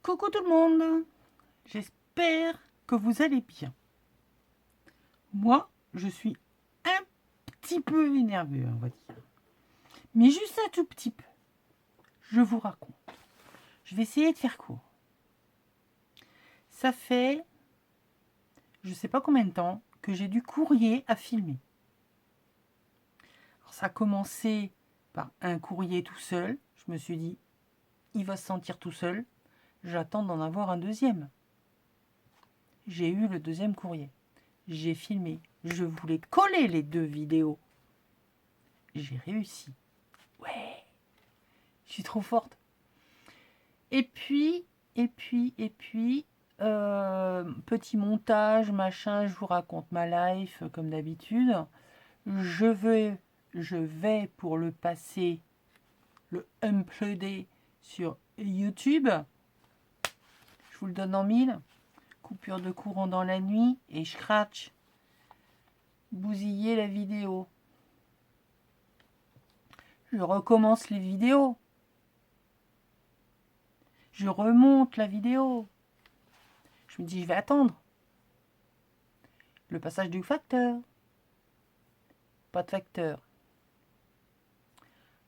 Coucou tout le monde, j'espère que vous allez bien. Moi, je suis un petit peu énervée, on va dire. Mais juste un tout petit peu. Je vous raconte. Je vais essayer de faire court. Ça fait, je ne sais pas combien de temps, que j'ai du courrier à filmer. Alors, ça a commencé par un courrier tout seul. Je me suis dit, il va se sentir tout seul. J'attends d'en avoir un deuxième. J'ai eu le deuxième courrier. J'ai filmé. Je voulais coller les deux vidéos. J'ai réussi. Ouais, je suis trop forte. Et puis, petit montage, machin, je vous raconte ma life comme d'habitude. Je vais pour le passer, le uploader sur YouTube. Je vous le donne en mille. Coupure de courant dans la nuit et scratch. Bousiller la vidéo. Je recommence les vidéos. Je remonte la vidéo. Je me dis, je vais attendre. Le passage du facteur. Pas de facteur.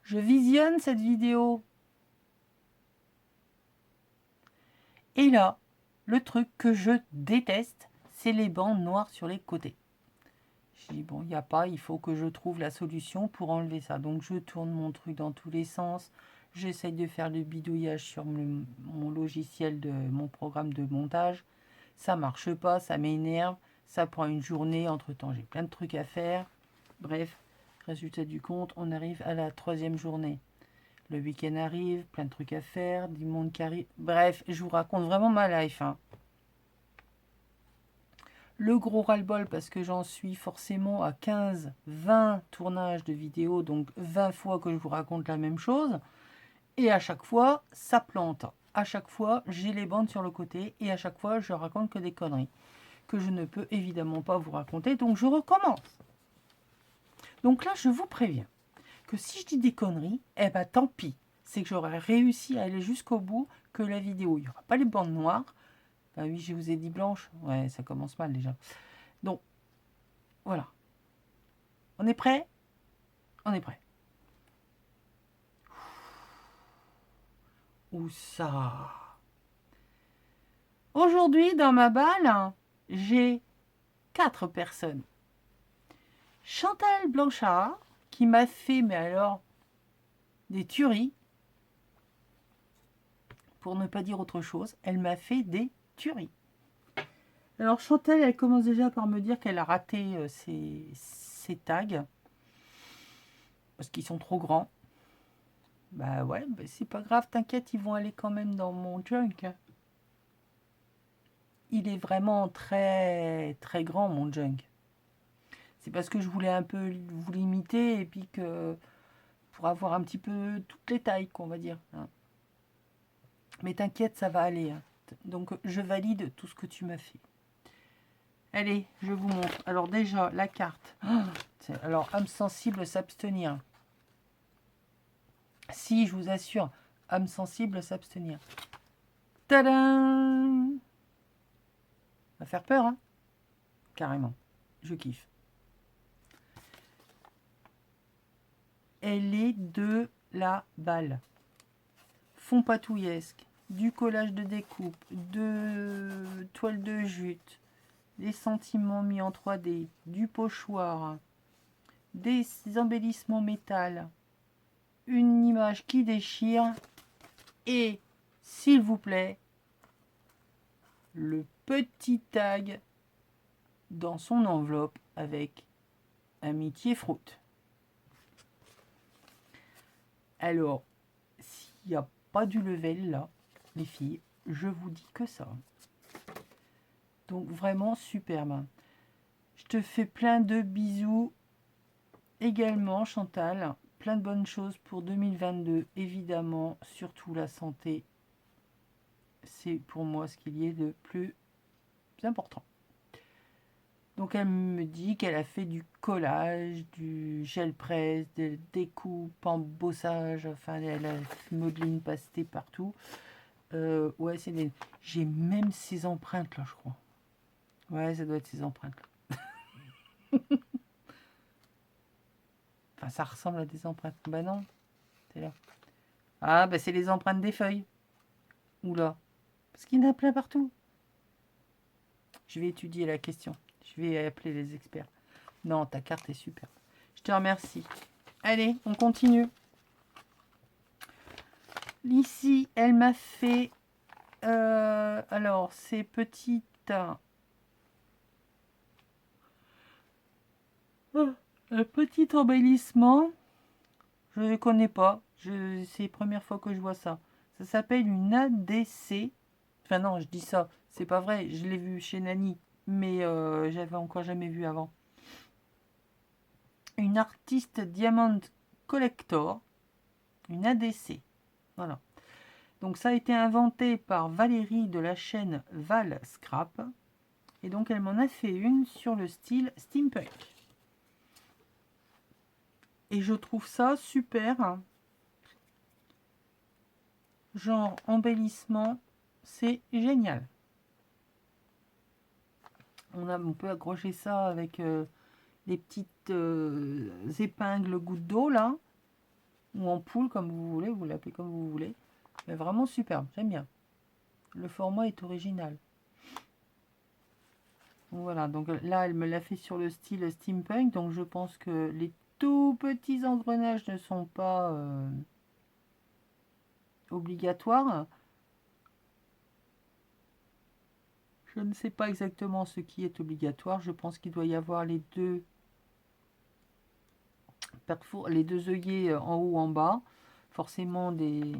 Je visionne cette vidéo. Et là, le truc que je déteste, c'est les bandes noires sur les côtés. Je dis, bon, il n'y a pas, il faut que je trouve la solution pour enlever ça. Donc je tourne mon truc dans tous les sens. J'essaye de faire le bidouillage sur mon logiciel, mon programme de montage. Ça marche pas, ça m'énerve. Ça prend une journée. Entre-temps, j'ai plein de trucs à faire. Bref, résultat du compte, on arrive à la 3e journée. Le week-end arrive, plein de trucs à faire, du monde qui arrive. Bref, je vous raconte vraiment ma life. Le gros ras-le-bol parce que j'en suis forcément à 15, 20 tournages de vidéos, donc 20 fois que je vous raconte la même chose. Et à chaque fois, ça plante. À chaque fois, j'ai les bandes sur le côté et à chaque fois, je raconte que des conneries que je ne peux évidemment pas vous raconter, donc je recommence. Donc là, je vous préviens que si je dis des conneries, eh ben tant pis. C'est que j'aurais réussi à aller jusqu'au bout, que la vidéo, il n'y aura pas les bandes noires. Ben oui, je vous ai dit blanche. Ouais, ça commence mal déjà. Donc, voilà. On est prêt? On est prêt. Où ça? Aujourd'hui, dans ma balle, j'ai 4 personnes. Chantal Blanchard, qui m'a fait, mais alors, des tueries. Pour ne pas dire autre chose, elle m'a fait des tueries. Alors Chantal, elle commence déjà par me dire qu'elle a raté ses tags. Parce qu'ils sont trop grands. Bah ouais, bah c'est pas grave, t'inquiète, ils vont aller quand même dans mon junk. Il est vraiment très très grand mon junk. C'est parce que je voulais un peu vous limiter et puis que pour avoir un petit peu toutes les tailles qu'on va dire. Mais t'inquiète, ça va aller. Donc je valide tout ce que tu m'as fait. Allez, je vous montre. Alors déjà, la carte. Alors, âme sensible, s'abstenir. Si, je vous assure, âme sensible, s'abstenir. Tadam! Va faire peur, hein? Carrément. Je kiffe. Elle est de la balle. Fond patouillesque, du collage de découpe, de toile de jute, des sentiments mis en 3D, du pochoir, des embellissements métal, une image qui déchire et, s'il vous plaît, le petit tag dans son enveloppe avec Amitié Fruit. Alors, s'il n'y a pas du level là, les filles, je vous dis que ça. Donc vraiment superbe. Je te fais plein de bisous également, Chantal. Plein de bonnes choses pour 2022, évidemment, surtout la santé. C'est pour moi ce qu'il y ait de plus important. Donc elle me dit qu'elle a fait du collage, du gel presse, des découpes, embossage, enfin elle a modeline pasté partout. Ouais, c'est des... J'ai même ces empreintes là, je crois. Ouais, ça doit être ces empreintes là. Enfin, ça ressemble à des empreintes. Bah non, c'est là. Ah, bah c'est les empreintes des feuilles. Oula. Parce qu'il y en a plein partout. Je vais étudier la question. Je vais appeler les experts. Non, ta carte est super. Je te remercie. Allez, on continue. Ici, elle m'a fait... alors, ces petites... un petit embellissement. Je ne connais pas. C'est la première fois que je vois ça. Ça s'appelle une ADC. Enfin non, je dis ça. C'est pas vrai. Je l'ai vu chez Nani. Mais j'avais encore jamais vu avant. Une artiste Diamond Collector. Une ADC. Voilà. Donc ça a été inventé par Valérie de la chaîne Val Scrap. Et donc elle m'en a fait une sur le style steampunk. Et je trouve ça super. Genre embellissement, c'est génial. On peut accrocher ça avec les petites épingles gouttes d'eau là. Ou en poule comme vous voulez, vous l'appelez comme vous voulez. Mais vraiment superbe, j'aime bien. Le format est original. Voilà, donc là, elle me l'a fait sur le style steampunk. Donc je pense que les tout petits engrenages ne sont pas obligatoires. Je ne sais pas exactement ce qui est obligatoire. Je pense qu'il doit y avoir les deux œillets en haut ou en bas. Forcément les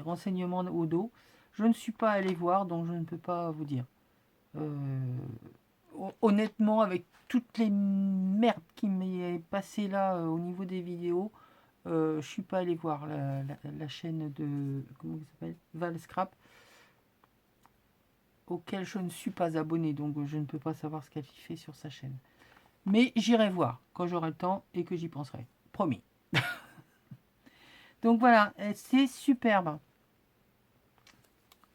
renseignements au dos. Je ne suis pas allé voir, donc je ne peux pas vous dire. Honnêtement, avec toutes les merdes qui m'est passé là au niveau des vidéos, je suis pas allé voir la chaîne de comment ça s'appelle, Val Scrap, auquel je ne suis pas abonné, donc je ne peux pas savoir ce qu'elle fait sur sa chaîne. Mais j'irai voir quand j'aurai le temps et que j'y penserai. Promis. Donc voilà, c'est superbe.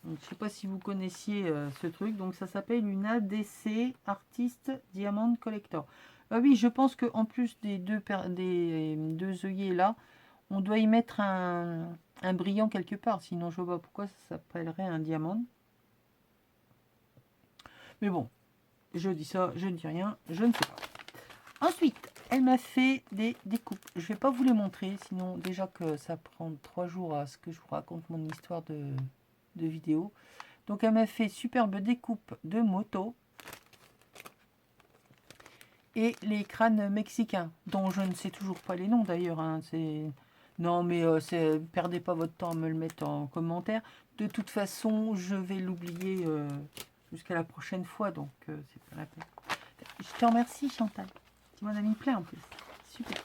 Donc, je ne sais pas si vous connaissiez ce truc. Donc ça s'appelle une ADC Artist Diamond Collector. Ah oui, je pense qu'en plus des deux œillets là, on doit y mettre un brillant quelque part. Sinon je vois pas pourquoi ça s'appellerait un diamant. Mais bon, je dis ça, je ne dis rien, je ne sais pas. Ensuite, elle m'a fait des découpes. Je ne vais pas vous les montrer, sinon déjà que ça prend 3 jours à ce que je vous raconte mon histoire de vidéo. Donc elle m'a fait superbe découpe de moto et les crânes mexicains, dont je ne sais toujours pas les noms d'ailleurs. Hein, non mais perdez pas votre temps à me le mettre en commentaire. De toute façon, je vais l'oublier jusqu'à la prochaine fois, donc c'est pas la peine. Je te remercie Chantal. Tu m'en as mis plein en plus. Super.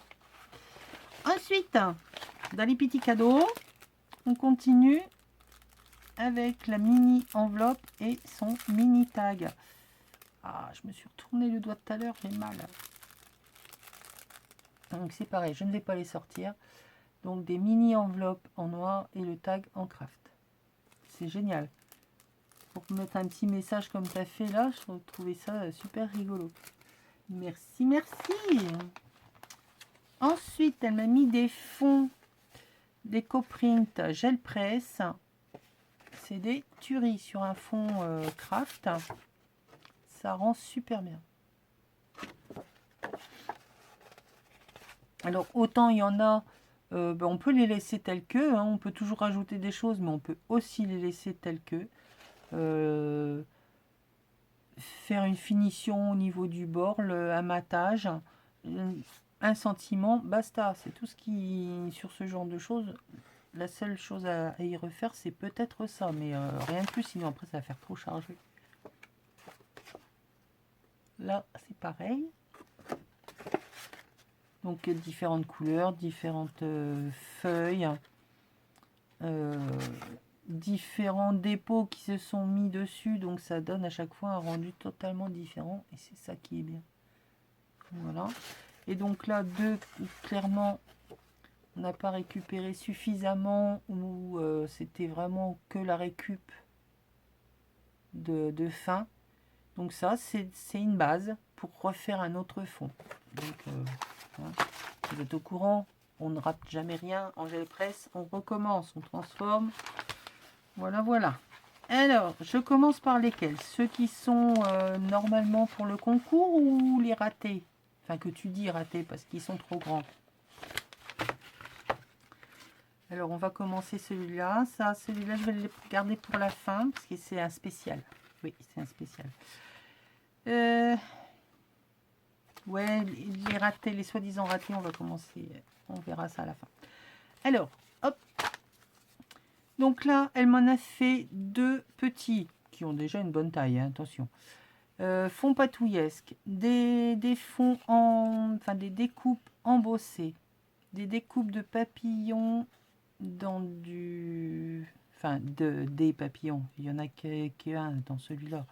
Ensuite, dans les petits cadeaux, on continue avec la mini enveloppe et son mini tag. Ah, je me suis retourné le doigt tout à l'heure, j'ai mal. Donc c'est pareil, je ne vais pas les sortir. Donc des mini enveloppes en noir et le tag en craft. C'est génial. Pour mettre un petit message comme tu as fait là, je trouvais ça super rigolo. Merci, merci. Ensuite, elle m'a mis des fonds d'EcoPrint gel presse. C'est des tueries sur un fond craft. Ça rend super bien. Alors autant il y en a, on peut les laisser tels que, hein, on peut toujours rajouter des choses, mais on peut aussi les laisser tels que. Faire une finition au niveau du bord, le amatage, un sentiment, basta. C'est tout ce qui, sur ce genre de choses, la seule chose à y refaire, c'est peut-être ça, mais rien de plus, sinon après ça va faire trop chargé. Là, c'est pareil. Donc différentes couleurs, différentes feuilles, différents dépôts qui se sont mis dessus, donc ça donne à chaque fois un rendu totalement différent et c'est ça qui est bien. Voilà. Et donc là, clairement, on n'a pas récupéré suffisamment ou c'était vraiment que la récup de fin. Donc ça, c'est une base pour refaire un autre fond. Donc, hein, vous êtes au courant, on ne rate jamais rien en gel presse, on recommence, on transforme. Voilà, voilà. Alors, je commence par lesquels? Ceux qui sont normalement pour le concours ou les ratés? Enfin, que tu dis ratés parce qu'ils sont trop grands. Alors, on va commencer celui-là. Ça, celui-là, je vais le garder pour la fin parce que c'est un spécial. Oui, c'est un spécial. Ouais, les ratés, les soi-disant ratés, on va commencer. On verra ça à la fin. Alors, hop. Donc là, elle m'en a fait deux petits qui ont déjà une bonne taille, hein, attention. Fonds patouillesques, des fonds en, enfin des découpes embossées, des découpes de papillons dans du, enfin des papillons. Il y en a qu'un dans celui-là.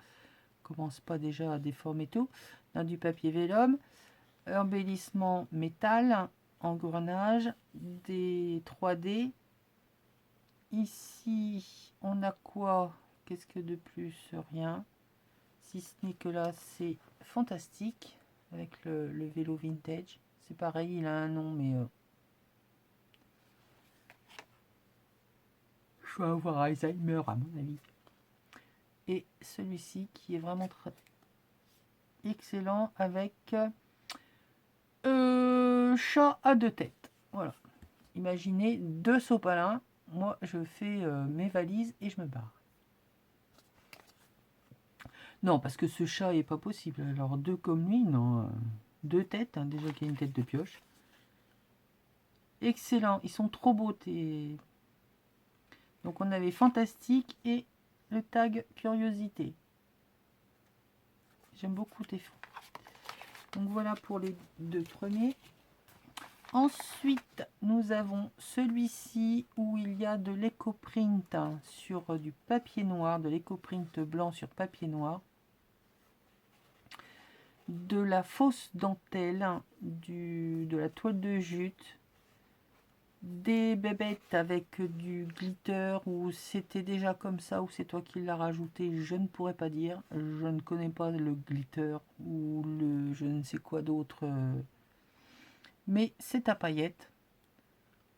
Commence pas déjà à déformer tout. Dans du papier vélum, embellissement métal, engrenage, des 3D. Ici, on a quoi? Qu'est-ce que de plus? Rien. Si ce n'est que là, c'est fantastique. Avec le vélo vintage. C'est pareil, il a un nom, mais... je vais avoir Alzheimer, à mon avis. Et celui-ci, qui est vraiment très excellent, avec... chat à deux têtes. Voilà. Imaginez 2 sopalins. Moi, je fais mes valises et je me barre. Non, parce que ce chat est pas possible. Alors, 2 comme lui, non. 2 têtes, hein, déjà qu'il y a une tête de pioche. Excellent, ils sont trop beaux. Donc, on avait fantastique et le tag curiosité. J'aime beaucoup tes fonds. Donc, voilà pour les 2 premiers. Ensuite, nous avons celui-ci où il y a de l'éco-print sur du papier noir, de l'éco-print blanc sur papier noir, de la fausse dentelle, de la toile de jute, des bébêtes avec du glitter, ou c'était déjà comme ça, ou c'est toi qui l'as rajouté, je ne pourrais pas dire. Je ne connais pas le glitter ou le je ne sais quoi d'autre. Mais c'est à paillettes.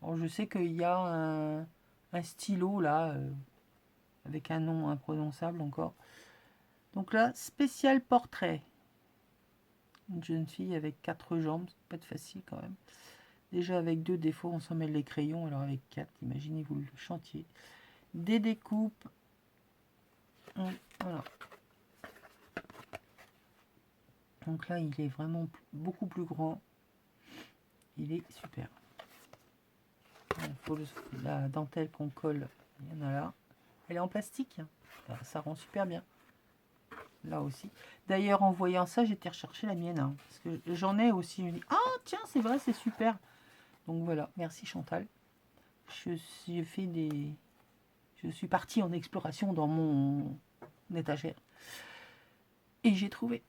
Alors, je sais qu'il y a un stylo là, avec un nom imprononçable encore. Donc là, spécial portrait. Une jeune fille avec 4 jambes, c'est pas de facile quand même. Déjà avec 2 défauts, on s'en mêle les crayons, alors avec 4, imaginez-vous le chantier. Des découpes. Voilà. Donc là, il est vraiment beaucoup plus grand. Il est super. Il faut la dentelle qu'on colle, il y en a là. Elle est en plastique, hein. Ça rend super bien. Là aussi. D'ailleurs, en voyant ça, j'étais rechercher la mienne. Hein, parce que j'en ai aussi. Je me dis, ah tiens, c'est vrai, c'est super. Donc voilà, merci Chantal. Je suis partie en exploration dans mon étagère. Et j'ai trouvé.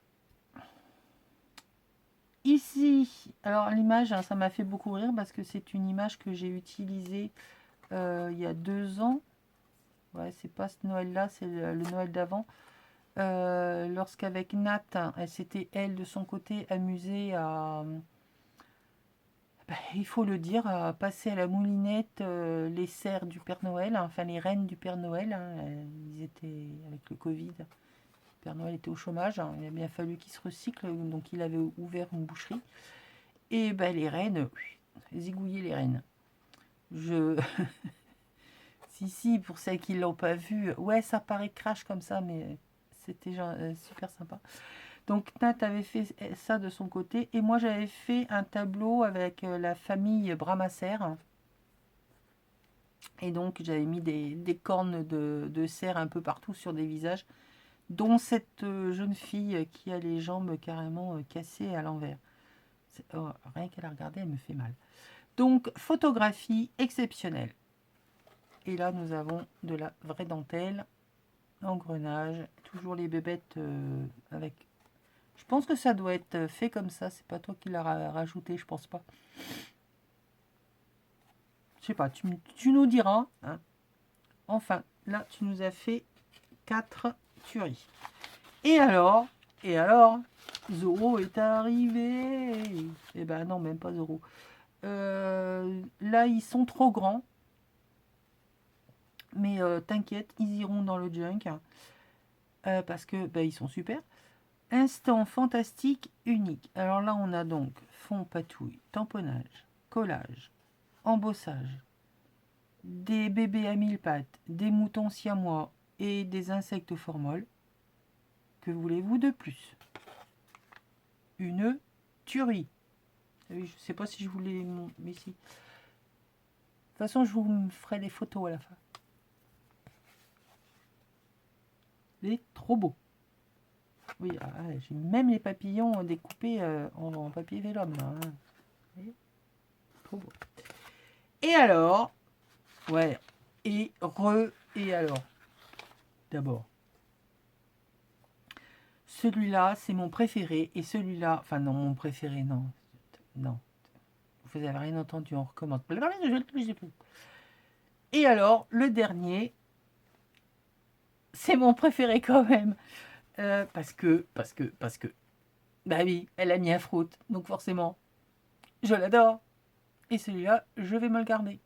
Ici, alors l'image, hein, ça m'a fait beaucoup rire parce que c'est une image que j'ai utilisée il y a 2 ans. Ouais, c'est pas ce Noël-là, c'est le Noël d'avant. Lorsqu'avec Nat, elle s'était, elle, de son côté, amusée à, il faut le dire, à passer à la moulinette les serres du Père Noël, hein, enfin les reines du Père Noël. Hein, ils étaient, avec le Covid, le Père Noël était au chômage, hein, il a bien fallu qu'il se recycle, donc il avait ouvert une boucherie. Et ben, les reines, zigouiller les reines. Si, pour celles qui ne l'ont pas vu, ouais, ça paraît crash comme ça, mais c'était super sympa. Donc Nat avait fait ça de son côté, et moi j'avais fait un tableau avec la famille Bramacer. Et donc j'avais mis des cornes de cerf un peu partout sur des visages, dont cette jeune fille qui a les jambes carrément cassées à l'envers. Rien qu'à la regarder, elle me fait mal. Donc photographie exceptionnelle. Et là nous avons de la vraie dentelle, engrenage, toujours les bébêtes avec... Je pense que ça doit être fait comme ça, c'est pas toi qui l'as rajouté, je pense pas. Je sais pas, tu nous diras. Hein. Enfin, là, tu nous as fait 4 tueries. Et alors, Zoro est arrivé. Eh ben non, même pas Zoro. Là, ils sont trop grands. Mais t'inquiète, ils iront dans le junk. Parce que ils sont super. Instant fantastique unique. Alors là, on a donc fond patouille, tamponnage, collage, embossage, des bébés à 1000 pattes, des moutons siamois et des insectes formol. Que voulez-vous de plus? Une tuerie. Je ne sais pas si je voulais... Mais si. De toute façon, je vous ferai des photos à la fin. Il est trop beau. Oui, j'ai même les papillons découpés en papier vélum. Là, hein. Trop beau. Et alors, ouais, et alors. D'abord, celui-là, c'est mon préféré. Et celui-là, enfin non, mon préféré, non. Non. Vous n'avez rien entendu, on recommence. Et alors, le dernier, c'est mon préféré quand même. Parce que, bah oui, elle a mis un fruit. Donc forcément, je l'adore. Et celui-là, je vais me le garder.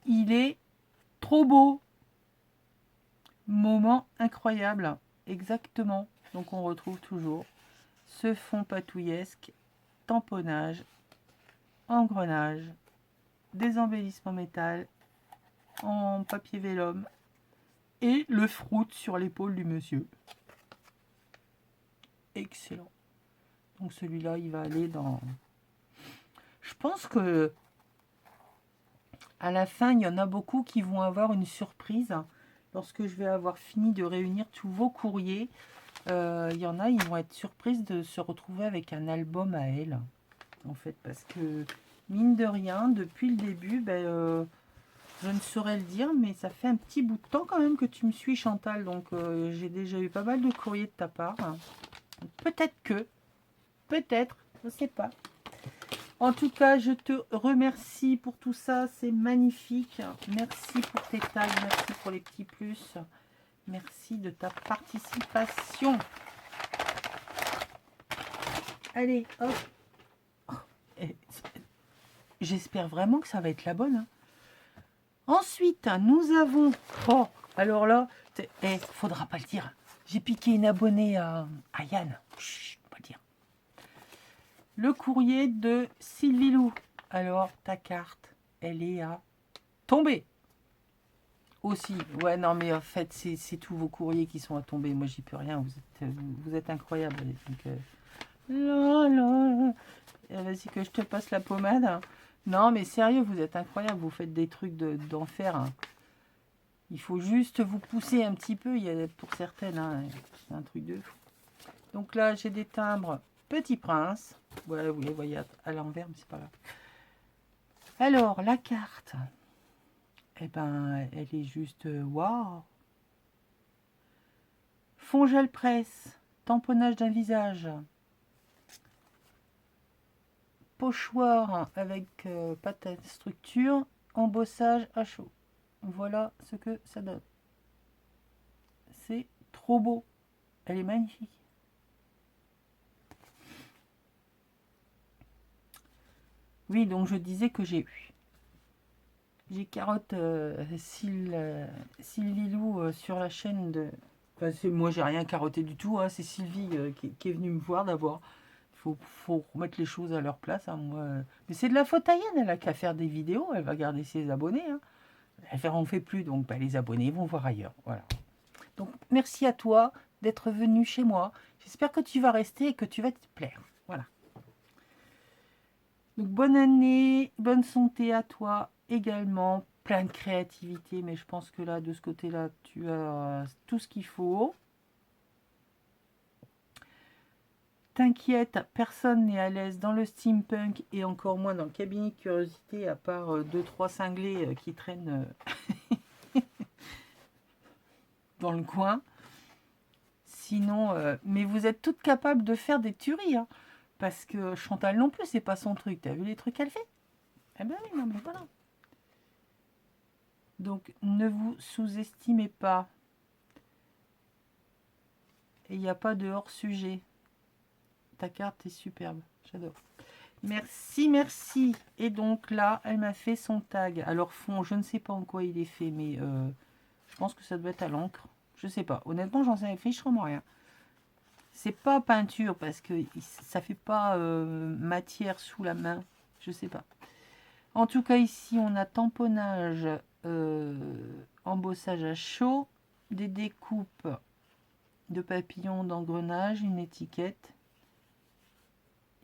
Il est trop beau. Moment incroyable. Exactement. Donc on retrouve toujours ce fond patouillesque, tamponnage, engrenage, des embellissements métal en papier vélum et le fruit sur l'épaule du monsieur. Excellent. Donc celui-là, il va aller dans... Je pense que à la fin, il y en a beaucoup qui vont avoir une surprise. Lorsque je vais avoir fini de réunir tous vos courriers, il y en a, ils vont être surprises de se retrouver avec un album à elle. En fait, parce que, mine de rien, depuis le début, je ne saurais le dire, mais ça fait un petit bout de temps quand même que tu me suis, Chantal. Donc, j'ai déjà eu pas mal de courriers de ta part. Peut-être, je ne sais pas. En tout cas, je te remercie pour tout ça. C'est magnifique. Merci pour tes tags. Merci pour les petits plus. Merci de ta participation. Allez, hop. J'espère vraiment que ça va être la bonne. Hein. Ensuite, nous avons... Oh, alors là, faudra pas le dire. J'ai piqué une abonnée à Yann. Chut, pas le dire. Le courrier de Sylvie Lou. Alors, ta carte, elle est à tomber. Aussi. Ouais, non, mais en fait, c'est tous vos courriers qui sont à tomber. Moi, j'y peux rien. Vous êtes incroyables. Donc, vas-y que je te passe la pommade. Non, mais sérieux, vous êtes incroyables. Vous faites des trucs d'enfer. Hein. Il faut juste vous pousser un petit peu. Il y a pour certaines, hein, c'est un truc de fou. Donc là, j'ai des timbres Petit Prince. Ouais, vous les voyez à l'envers, mais c'est pas grave. Alors, la carte. Eh ben, elle est juste waouh. Fond gel presse. Tamponnage d'un visage. Pochoir avec pâte à structure. Embossage à chaud. Voilà ce que ça donne. C'est trop beau. Elle est magnifique. Oui, donc je disais que j'ai carotte Sylvie Lou sur la chaîne de... Enfin, moi, j'ai rien carotté du tout. Hein, c'est Sylvie qui est venue me voir d'abord. Il faut remettre les choses à leur place. Hein, moi. Mais c'est de la faute à Yann. Elle a qu'à faire des vidéos. Elle va garder ses abonnés. Hein. Elle ne fait plus. Donc, les abonnés vont voir ailleurs. Voilà. Donc, merci à toi d'être venu chez moi. J'espère que tu vas rester et que tu vas te plaire. Voilà. Donc, bonne année, bonne santé à toi également. Plein de créativité, mais je pense que là, de ce côté-là, tu as tout ce qu'il faut. T'inquiète, personne n'est à l'aise dans le steampunk et encore moins dans le cabinet de curiosité, à part 2-3 cinglés qui traînent dans le coin. Sinon, mais vous êtes toutes capables de faire des tueries, hein, parce que Chantal non plus, c'est pas son truc. T'as vu les trucs qu'elle fait? Eh ben oui, non mais voilà. Donc, ne vous sous-estimez pas. Et il n'y a pas de hors-sujet. Ta carte est superbe. J'adore. Merci, merci. Et donc là, elle m'a fait son tag. Alors, fond, je ne sais pas en quoi il est fait, mais je pense que ça doit être à l'encre. Je sais pas. Honnêtement, j'en sais fichement rien. C'est pas peinture parce que ça fait pas matière sous la main. Je sais pas. En tout cas, ici, on a tamponnage, embossage à chaud, des découpes de papillons d'engrenage, une étiquette.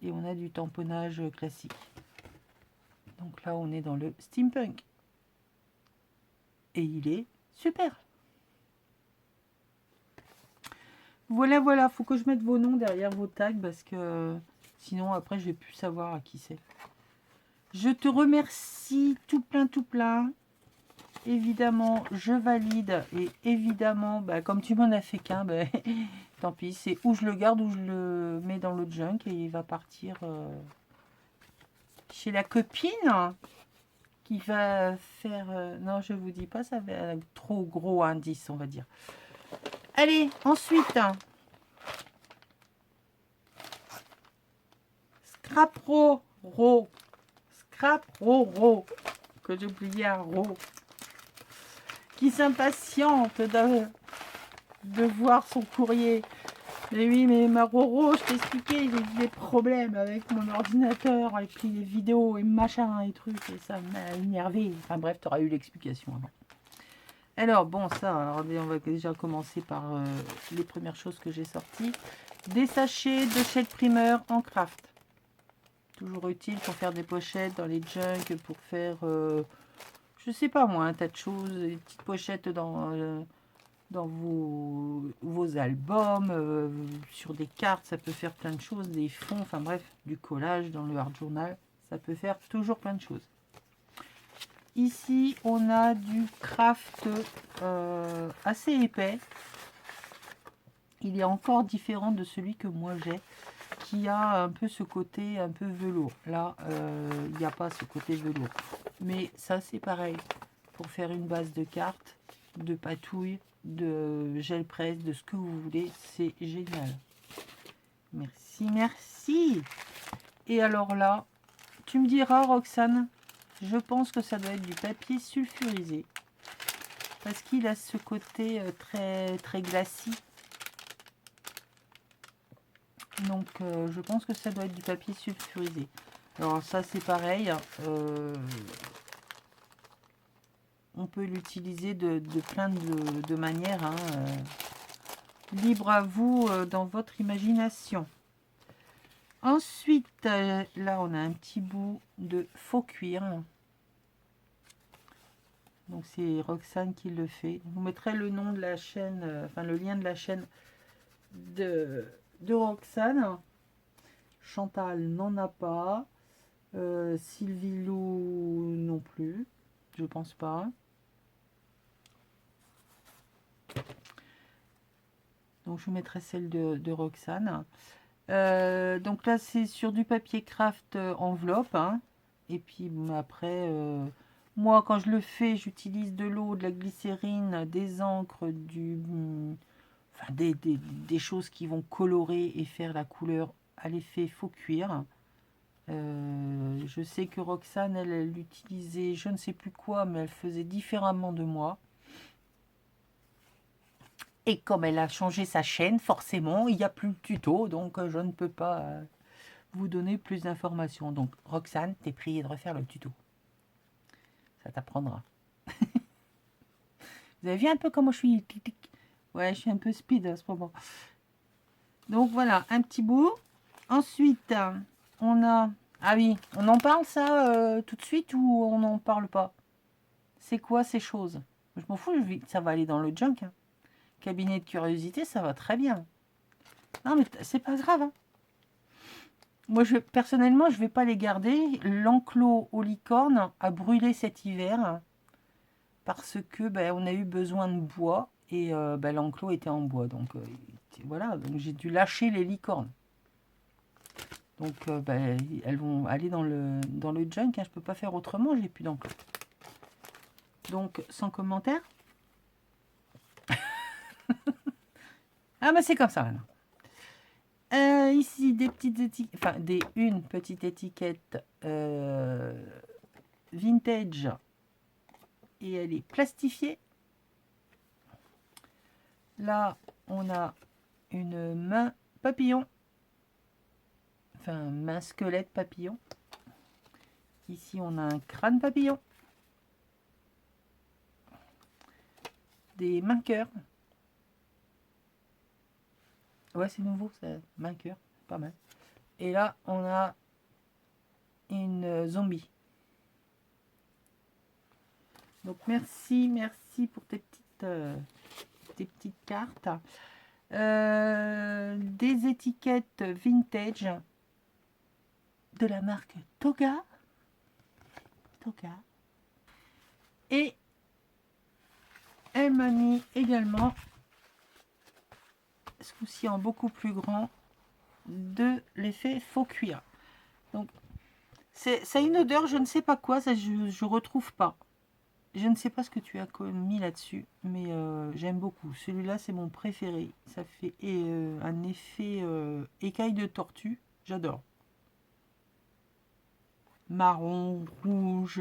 Et on a du tamponnage classique. Donc là, on est dans le steampunk. Et il est super. Voilà, voilà. Faut que je mette vos noms derrière vos tags parce que sinon, après, je vais plus savoir à qui c'est. Je te remercie tout plein, tout plein. Évidemment, je valide. Et évidemment, bah, comme tu m'en as fait qu'un, bah, tant pis. C'est où je le garde, ou je le mets dans le junk et il va partir chez la copine. Qui va faire... non, je vous dis pas, ça va être un trop gros indice, on va dire. Allez, ensuite. Scrap Ro. Scrap Ro. Que j'ai oublié un Ro. Qui s'impatiente de voir son courrier. Mais oui, mais ma Roro, je t'ai expliqué, j'ai eu des problèmes avec mon ordinateur, et puis les vidéos et machin et trucs, et ça m'a énervé. Enfin bref, tu auras eu l'explication avant. Alors bon, ça, alors, on va déjà commencer par les premières choses que j'ai sorties. Des sachets de shell primer en craft. Toujours utile pour faire des pochettes dans les junk, pour faire, je sais pas moi, un tas de choses, des petites pochettes dans vos albums, sur des cartes, ça peut faire plein de choses, des fonds, enfin bref, du collage dans le hard journal, ça peut faire toujours plein de choses. Ici, on a du craft assez épais. Il est encore différent de celui que moi j'ai, qui a un peu ce côté un peu velours. Là, il n'y a pas ce côté velours. Mais ça, c'est pareil. Pour faire une base de cartes, de patouille, de gel presse, de ce que vous voulez, c'est génial. Merci, merci. Et alors là, tu me diras, Roxane, je pense que ça doit être du papier sulfurisé. Parce qu'il a ce côté très, très glacis. Donc, je pense que ça doit être du papier sulfurisé. Alors ça, c'est pareil. On peut l'utiliser de plein de manières. Hein, libre à vous dans votre imagination. Ensuite, là, on a un petit bout de faux cuir. Donc, c'est Roxane qui le fait. Je vous mettrai le nom de la chaîne, enfin le lien de la chaîne de Roxane. Chantal n'en a pas. Sylvie Lou non plus. Je pense pas. Donc, je vous mettrai celle de Roxane. Donc là, c'est sur du papier craft enveloppe. Hein. Et puis après, moi, quand je le fais, j'utilise de l'eau, de la glycérine, des encres, enfin, des choses qui vont colorer et faire la couleur à l'effet faux cuir. Je sais que Roxane, elle utilisait je ne sais plus quoi, mais elle faisait différemment de moi. Et comme elle a changé sa chaîne, forcément, il n'y a plus de tuto, donc je ne peux pas vous donner plus d'informations. Donc, Roxane, t'es priée de refaire le tuto. Ça t'apprendra. Vous avez vu un peu comment je suis... Ouais, je suis un peu speed à ce moment. Donc, voilà, un petit bout. Ensuite, on a... Ah oui, on en parle ça tout de suite ou on n'en parle pas? C'est quoi ces choses? Je m'en fous, ça va aller dans le junk. Hein. Cabinet de curiosité, ça va très bien. Non, mais c'est pas grave. Hein. Moi, personnellement, je ne vais pas les garder. L'enclos aux licornes a brûlé cet hiver parce que on a eu besoin de bois et l'enclos était en bois. Donc voilà, donc j'ai dû lâcher les licornes. Donc elles vont aller dans le junk. Hein, je ne peux pas faire autrement, j'ai plus d'enclos. Donc, sans commentaire. Ah, bah c'est comme ça maintenant. Ici, des petites étiquettes, enfin, une petite étiquette vintage. Et elle est plastifiée. Là, on a une main papillon. Enfin, main squelette papillon. Ici, on a un crâne papillon. Des mains cœur. Ouais, c'est nouveau, ça. Main cœur, pas mal. Et là, on a une zombie. Donc, merci pour tes petites cartes. Des étiquettes vintage de la marque Toga. Et elle m'a mis également, ce coup-ci en beaucoup plus grand, de l'effet faux cuir. Donc, ça a une odeur, je ne sais pas quoi, ça je retrouve pas. Je ne sais pas ce que tu as mis là-dessus, mais j'aime beaucoup. Celui-là, c'est mon préféré. Ça fait un effet écaille de tortue. J'adore. Marron, rouge,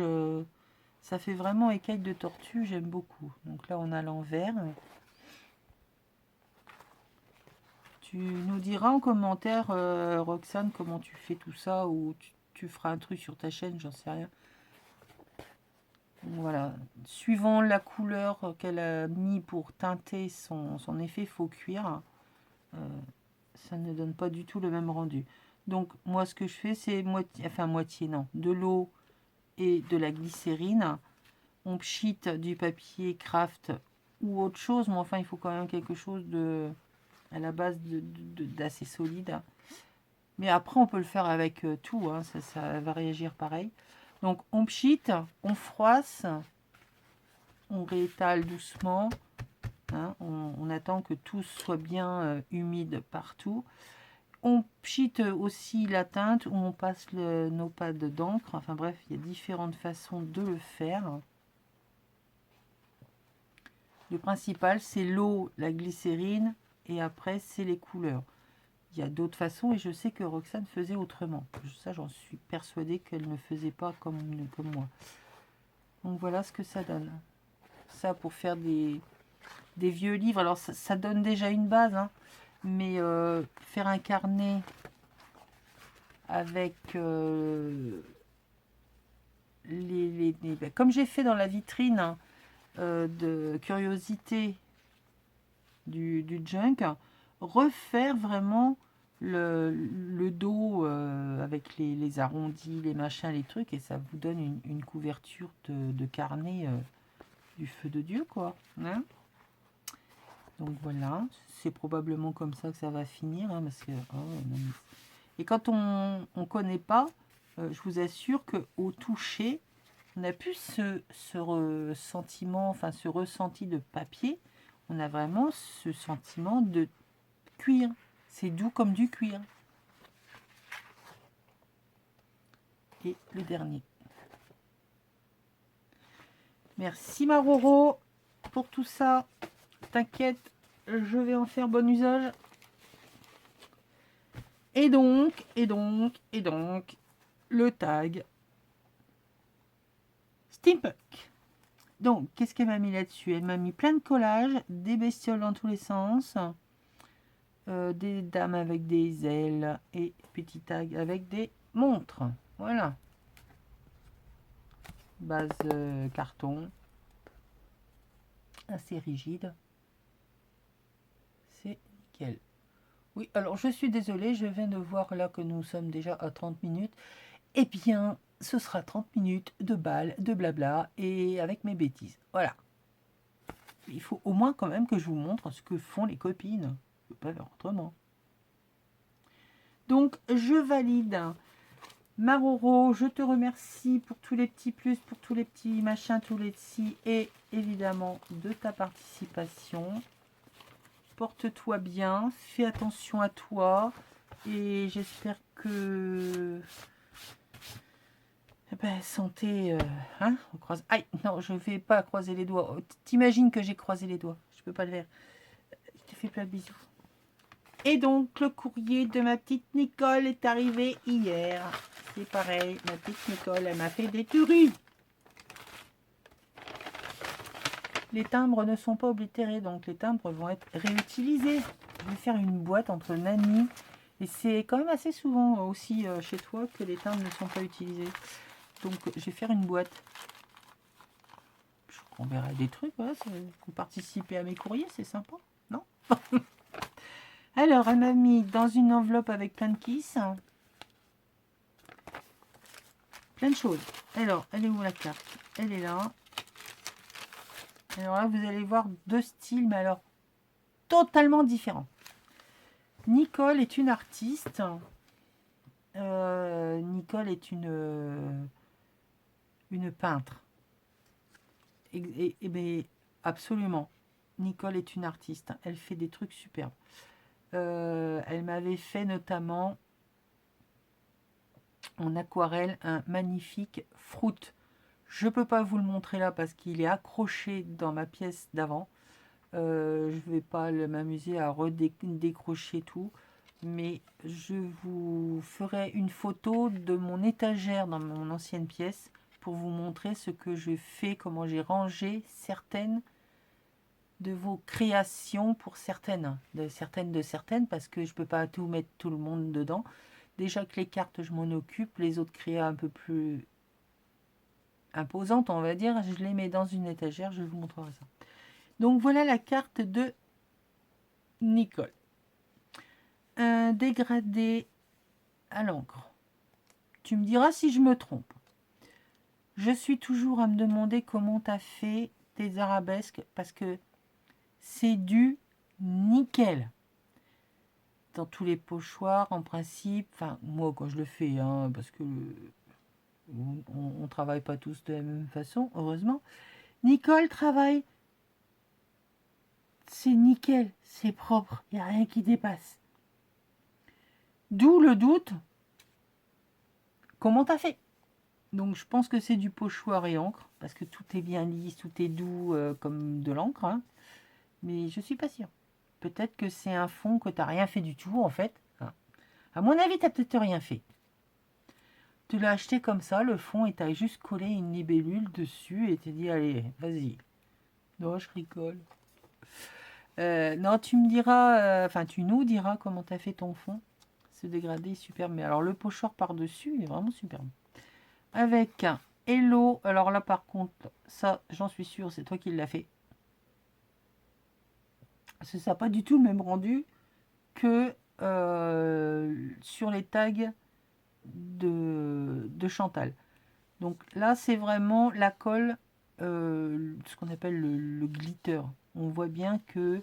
ça fait vraiment écaille de tortue. J'aime beaucoup. Donc là, on a l'envers. Tu nous diras en commentaire, Roxane, comment tu fais tout ça, ou tu feras un truc sur ta chaîne, j'en sais rien. Voilà, suivant la couleur qu'elle a mis pour teinter son effet faux cuir, ça ne donne pas du tout le même rendu. Donc moi ce que je fais c'est moitié non, de l'eau et de la glycérine. On pchit du papier craft ou autre chose, mais enfin il faut quand même quelque chose à la base d'assez solide. Mais après on peut le faire avec tout, hein, ça va réagir pareil. Donc on pchit, on froisse, on réétale doucement, hein, on attend que tout soit bien humide partout. On pchit aussi la teinte ou on passe nos pads d'encre. Enfin bref, il y a différentes façons de le faire. Le principal, c'est l'eau, la glycérine et après, c'est les couleurs. Il y a d'autres façons et je sais que Roxane faisait autrement. Ça, j'en suis persuadée qu'elle ne faisait pas comme moi. Donc voilà ce que ça donne. Ça pour faire des vieux livres. Alors ça donne déjà une base, hein, mais faire un carnet avec comme j'ai fait dans la vitrine, hein, de curiosité du junk, refaire vraiment le dos avec les arrondis, les machins, les trucs, et ça vous donne une couverture de carnet du feu de Dieu, quoi. Hein. Donc voilà, c'est probablement comme ça que ça va finir, hein, parce que et quand on ne connaît pas, je vous assure que au toucher, on n'a plus ce sentiment, enfin ce ressenti de papier. On a vraiment ce sentiment de cuir. C'est doux comme du cuir. Et le dernier. Merci Maroro pour tout ça. T'inquiète, je vais en faire bon usage. Et donc, le tag Steampunk. Donc, qu'est-ce qu'elle m'a mis là-dessus? Elle m'a mis plein de collages, des bestioles dans tous les sens, des dames avec des ailes et petits tags avec des montres. Voilà. Base carton. Assez rigide. C'est nickel. Oui, alors je suis désolée, je viens de voir là que nous sommes déjà à 30 minutes. Eh bien, ce sera 30 minutes de balle, de blabla et avec mes bêtises. Voilà. Il faut au moins quand même que je vous montre ce que font les copines. Je ne peux pas faire autrement. Donc, je valide. Maroro, je te remercie pour tous les petits plus, pour tous les petits machins, tous les si et évidemment de ta participation. Porte-toi bien, fais attention à toi et j'espère que Ben, santé, hein, on croise. Aïe, non, je vais pas croiser les doigts. T'imagines que j'ai croisé les doigts. Je peux pas le faire. Je te fais plein de bisous. Et donc, le courrier de ma petite Nicole est arrivé hier. C'est pareil, ma petite Nicole, elle m'a fait des tueries. Les timbres ne sont pas oblitérés, donc les timbres vont être réutilisés. Je vais faire une boîte entre Nani. Et c'est quand même assez souvent aussi chez toi que les timbres ne sont pas utilisés. Donc, je vais faire une boîte. On verra des trucs, voilà, vous participez à mes courriers, c'est sympa, non? Alors, elle m'a mis dans une enveloppe avec plein de kisses. Plein de choses. Alors, elle est où la carte? Elle est là. Alors là, vous allez voir deux styles, mais alors totalement différents. Nicole est une artiste. Nicole est une peintre. Mais absolument. Nicole est une artiste. Elle fait des trucs superbes. Elle m'avait fait notamment en aquarelle un magnifique fruit. Je ne peux pas vous le montrer là parce qu'il est accroché dans ma pièce d'avant. Je ne vais pas m'amuser à redécrocher tout. Mais je vous ferai une photo de mon étagère dans mon ancienne pièce pour vous montrer ce que je fais, comment j'ai rangé certaines de vos créations pour certaines, parce que je ne peux pas tout mettre tout le monde dedans. Déjà que les cartes, je m'en occupe, les autres créas un peu plus imposantes, on va dire, je les mets dans une étagère, je vous montrerai ça. Donc voilà la carte de Nicole. Un dégradé à l'encre. Tu me diras si je me trompe. Je suis toujours à me demander comment tu as fait tes arabesques, parce que c'est du nickel. Dans tous les pochoirs, en principe, enfin, moi quand je le fais, hein, parce que on ne travaille pas tous de la même façon, heureusement. Nicole travaille, c'est nickel, c'est propre, il n'y a rien qui dépasse. D'où le doute, comment t'as fait? Donc je pense que c'est du pochoir et encre, parce que tout est bien lisse, tout est doux comme de l'encre, hein, mais je suis pas sûre. Peut-être que c'est un fond que tu n'as rien fait du tout, en fait. Hein. À mon avis, tu n'as peut-être rien fait. Tu l'as acheté comme ça, le fond, et tu as juste collé une libellule dessus, et tu dit, allez, vas-y. Non, je rigole. Non, tu me diras, enfin, tu nous diras comment tu as fait ton fond. Ce dégradé est superbe. Mais alors, le pochoir par-dessus est vraiment superbe. Avec un Hello. Alors là, par contre, ça, j'en suis sûre, c'est toi qui l'as fait. Parce que ça n'a pas du tout le même rendu que sur les tags de Chantal. Donc là, c'est vraiment la colle, ce qu'on appelle le glitter. On voit bien que,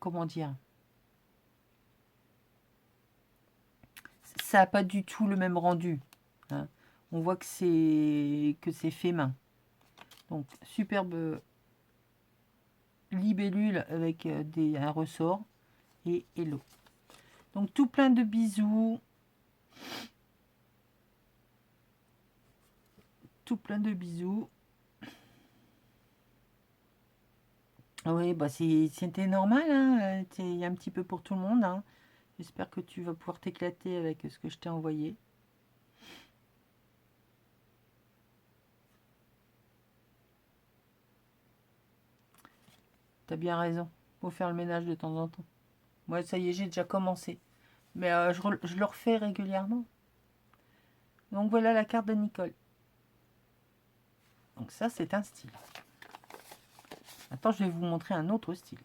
comment dire, ça n'a pas du tout le même rendu. Hein. On voit que c'est fait main. Donc superbe libellule avec un ressort et hello. Donc tout plein de bisous. Tout plein de bisous. Oui, bah c'était normal, hein. Il y a un petit peu pour tout le monde. Hein. J'espère que tu vas pouvoir t'éclater avec ce que je t'ai envoyé. T'as bien raison. Faut faire le ménage de temps en temps. Moi, ça y est, j'ai déjà commencé. Mais je le refais régulièrement. Donc voilà la carte de Nicole. Donc ça, c'est un style. Maintenant, je vais vous montrer un autre style.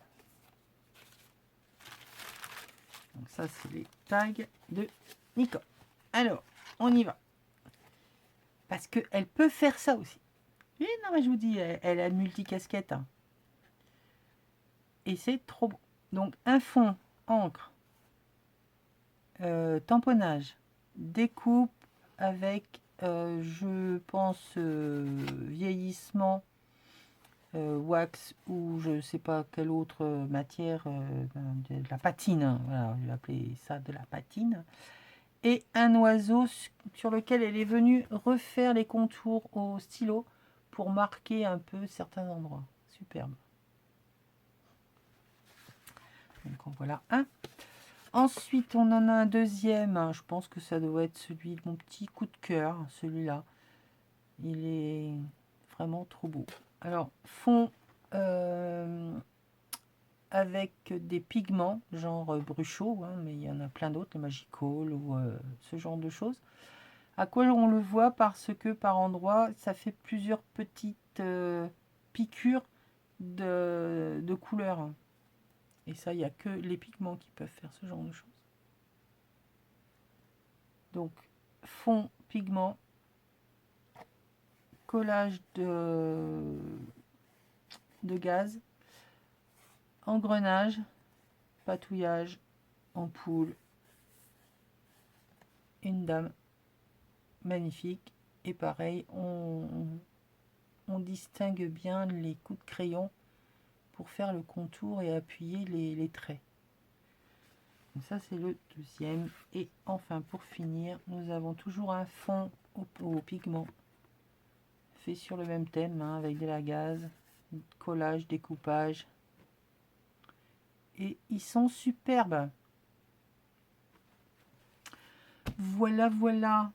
Donc ça, c'est les tags de Nicole. Alors, on y va. Parce qu'elle peut faire ça aussi. Oui, non, mais je vous dis, elle a une multicasquette. Hein. Et c'est trop beau. Donc, un fond, encre, tamponnage, découpe avec, je pense, vieillissement, wax ou je ne sais pas quelle autre matière, de la patine. Voilà, je vais appeler ça de la patine. et un oiseau sur lequel elle est venue refaire les contours au stylo pour marquer un peu certains endroits. Superbe. Donc en voilà un. Ensuite, on en a un deuxième. Je pense que ça doit être celui de mon petit coup de cœur, celui-là. Il est vraiment trop beau. Alors, fond avec des pigments, genre Bruchot, hein, mais il y en a plein d'autres, le Magical ou ce genre de choses. À quoi on le voit? Parce que par endroits, ça fait plusieurs petites piqûres de couleurs. Et ça, il n'y a que les pigments qui peuvent faire ce genre de choses. Donc, fond, pigment, collage de gaz, engrenage, patouillage, ampoule, une dame magnifique. Et pareil, on distingue bien les coups de crayon pour faire le contour et appuyer les traits. Donc ça, c'est le deuxième. Et enfin, pour finir, nous avons toujours un fond au pigment fait sur le même thème, hein, avec de la gaze, collage, découpage. Et ils sont superbes. Voilà, voilà.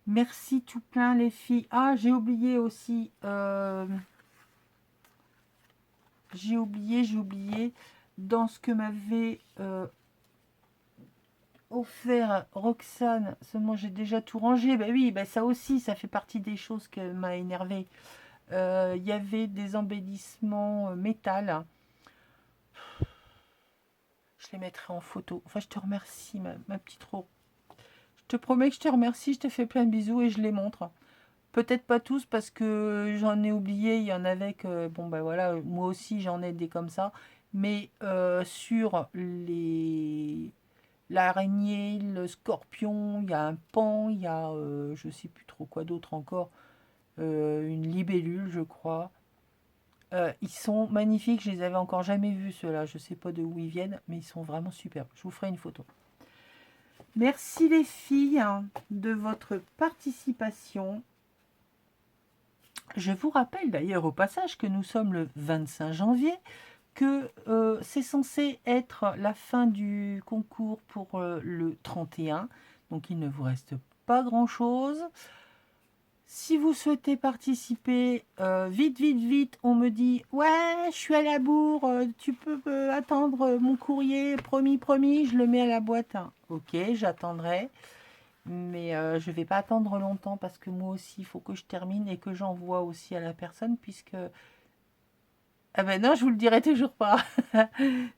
Merci tout plein les filles. Ah, j'ai oublié aussi. J'ai oublié. Dans ce que m'avait offert Roxane, seulement j'ai déjà tout rangé. Ben oui, ben ça aussi, ça fait partie des choses qui m'a énervé. Il y avait des embellissements métal. Je les mettrai en photo. Enfin, je te remercie, ma petite Ro. Je te promets que je te remercie. Je te fais plein de bisous et je les montre. Peut-être pas tous parce que j'en ai oublié. Il y en avait que, bon ben voilà, moi aussi j'en ai des comme ça. Mais sur l'araignée, le scorpion, il y a un paon, il y a je sais plus trop quoi d'autre encore. Une libellule, je crois. Ils sont magnifiques, je les avais encore jamais vus ceux-là. Je sais pas de où ils viennent, mais ils sont vraiment superbes. Je vous ferai une photo. Merci les filles hein, de votre participation. Je vous rappelle d'ailleurs au passage que nous sommes le 25 janvier, que c'est censé être la fin du concours pour le 31. Donc il ne vous reste pas grand-chose. Si vous souhaitez participer, vite, on me dit « Ouais, je suis à la bourre, tu peux attendre mon courrier, promis, je le mets à la boîte. » Ok, j'attendrai. Mais je ne vais pas attendre longtemps parce que moi aussi, il faut que je termine et que j'envoie aussi à la personne puisque... Ah ben non, je vous le dirai toujours pas.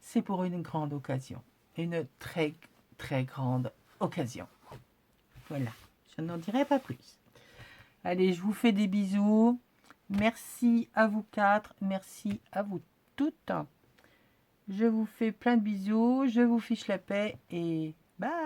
C'est pour une grande occasion. Une très, très grande occasion. Voilà, je n'en dirai pas plus. Allez, je vous fais des bisous. Merci à vous quatre. Merci à vous toutes. Je vous fais plein de bisous. Je vous fiche la paix et bye.